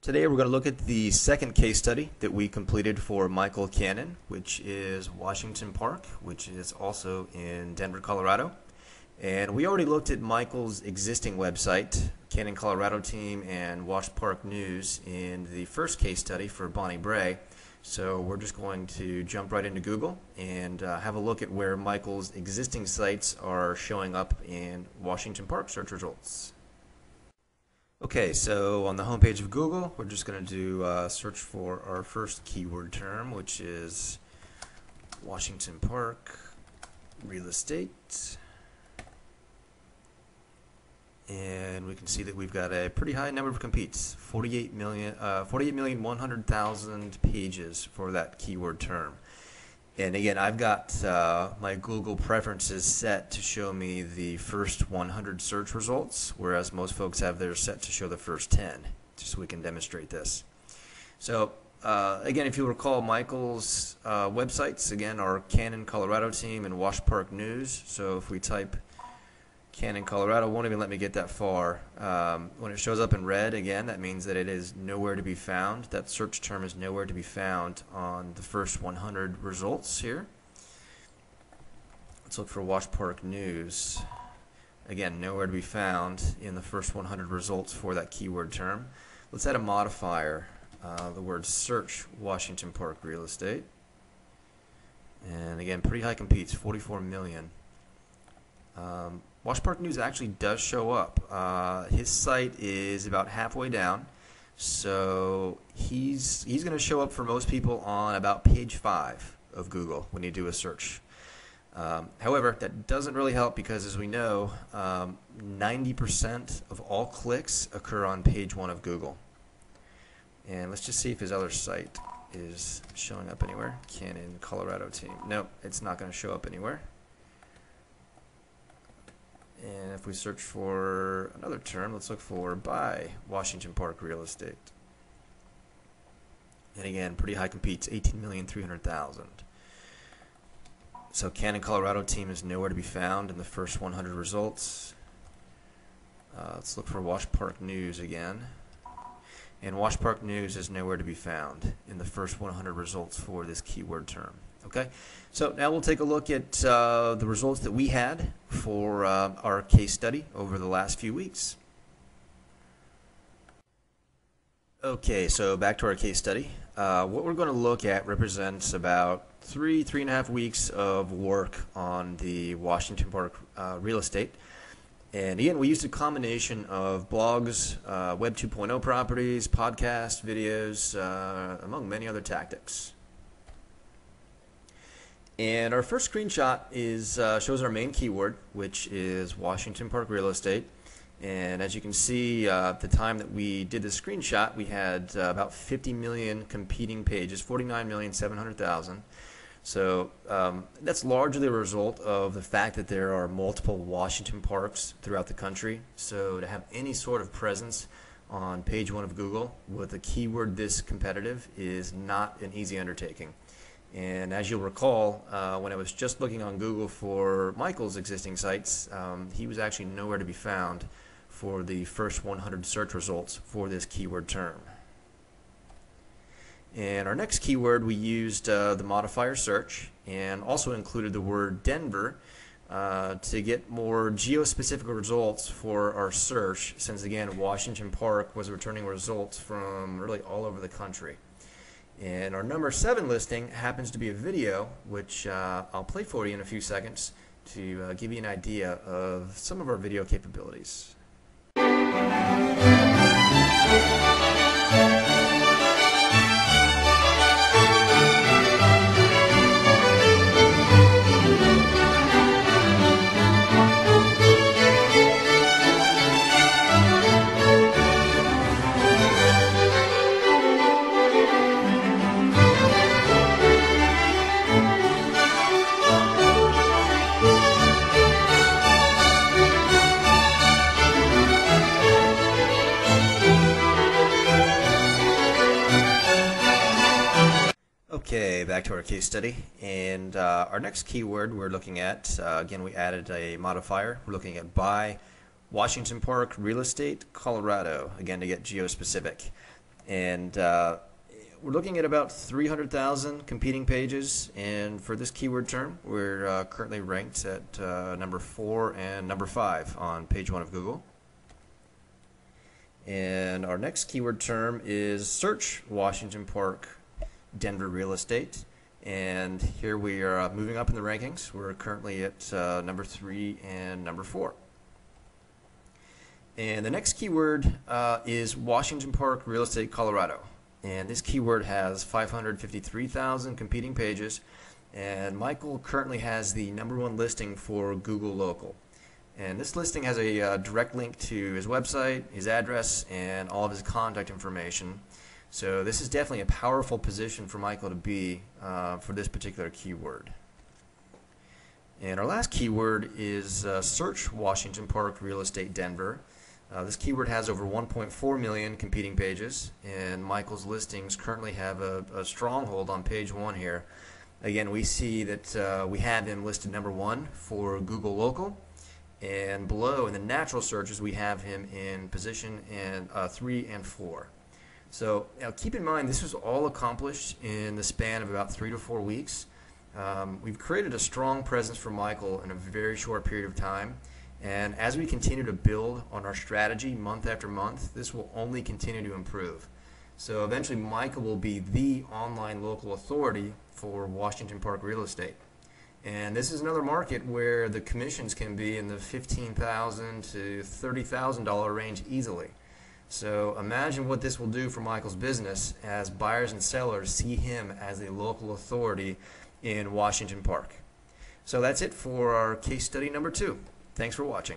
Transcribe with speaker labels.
Speaker 1: Today we're going to look at the second case study that we completed for Michael Cannon, which is Washington Park, which is also in Denver, Colorado. And we already looked at Michael's existing website, Cannon Colorado Team and washpark News, in the first case study for Bonnie Bray. So we're just going to jump right into Google and have a look at where Michael's existing sites are showing up in Washington Park search results. Okay, so on the homepage of Google, we're just going to do search for our first keyword term, which is Washington Park real estate. And we can see that we've got a pretty high number of competes, 48,100,000 pages for that keyword term. And again, I've got my Google preferences set to show me the first 100 search results, whereas most folks have theirs set to show the first 10, just so we can demonstrate this. So again, if you recall, Michael's websites, again, are Cannon Colorado Team and washpark News. So if we type Cannon Colorado, won't even let me get that far. When it shows up in red, again, that means that it is nowhere to be found. That search term is nowhere to be found on the first 100 results here. Let's look for washpark News. Again, nowhere to be found in the first 100 results for that keyword term. Let's add a modifier, the word search Washington Park real estate. And again, pretty high competes, 44 million. washpark News actually does show up. His site is about halfway down, so he's going to show up for most people on about page 5 of Google when you do a search. However, that doesn't really help because, as we know, 90% of all clicks occur on page 1 of Google. And let's just see if his other site is showing up anywhere. Cannon Colorado Team. Nope, it's not going to show up anywhere. And if we search for another term, let's look for by Washington Park real estate. And again, pretty high competes, 18,300,000. So Cannon Colorado Team is nowhere to be found in the first 100 results. Let's look for washpark News again. And washpark News is nowhere to be found in the first 100 results for this keyword term. Okay, so now we'll take a look at the results that we had for our case study over the last few weeks. Okay, so back to our case study. What we're going to look at represents about 3.5 weeks of work on the Washington Park real estate. And again, we used a combination of blogs, Web 2.0 properties, podcasts, videos, among many other tactics. And our first screenshot is shows our main keyword, which is Washington Park real estate. And as you can see, at the time that we did the screenshot, we had about 50 million competing pages, 49,700,000. So that's largely a result of the fact that there are multiple Washington parks throughout the country. So to have any sort of presence on page 1 of Google with a keyword this competitive is not an easy undertaking. And as you'll recall, when I was just looking on Google for Michael's existing sites, he was actually nowhere to be found for the first 100 search results for this keyword term. And our next keyword, we used the modifier search and also included the word Denver to get more geo-specific results for our search, since again Washington Park was returning results from really all over the country. And our number 7 listing happens to be a video, which I'll play for you in a few seconds to give you an idea of some of our video capabilities. Okay, back to our case study, and our next keyword we're looking at, again we added a modifier. We're looking at by Washington Park real estate, Colorado, again to get geo-specific. And we're looking at about 300,000 competing pages, and for this keyword term, we're currently ranked at number 4 and number 5 on page 1 of Google. And our next keyword term is search Washington Park, Denver real estate. And here we are moving up in the rankings. We're currently at number 3 and number 4. And the next keyword is Washington Park real estate, Colorado. And this keyword has 553,000 competing pages, and Michael currently has the number 1 listing for Google Local. And this listing has a direct link to his website, his address, and all of his contact information. So this is definitely a powerful position for Michael to be for this particular keyword. And our last keyword is search Washington Park real estate, Denver. This keyword has over 1.4 million competing pages, and Michael's listings currently have a stronghold on page 1 here. Again, we see that we have him listed number 1 for Google Local, and below in the natural searches we have him in position 3 and 4. So now keep in mind, this was all accomplished in the span of about 3 to 4 weeks. We've created a strong presence for Michael in a very short period of time. And as we continue to build on our strategy month after month, this will only continue to improve. So eventually Michael will be the online local authority for Washington Park real estate. And this is another market where the commissions can be in the $15,000 to $30,000 range easily. So imagine what this will do for Michael's business as buyers and sellers see him as a local authority in Washington Park. So that's it for our case study number 2. Thanks for watching.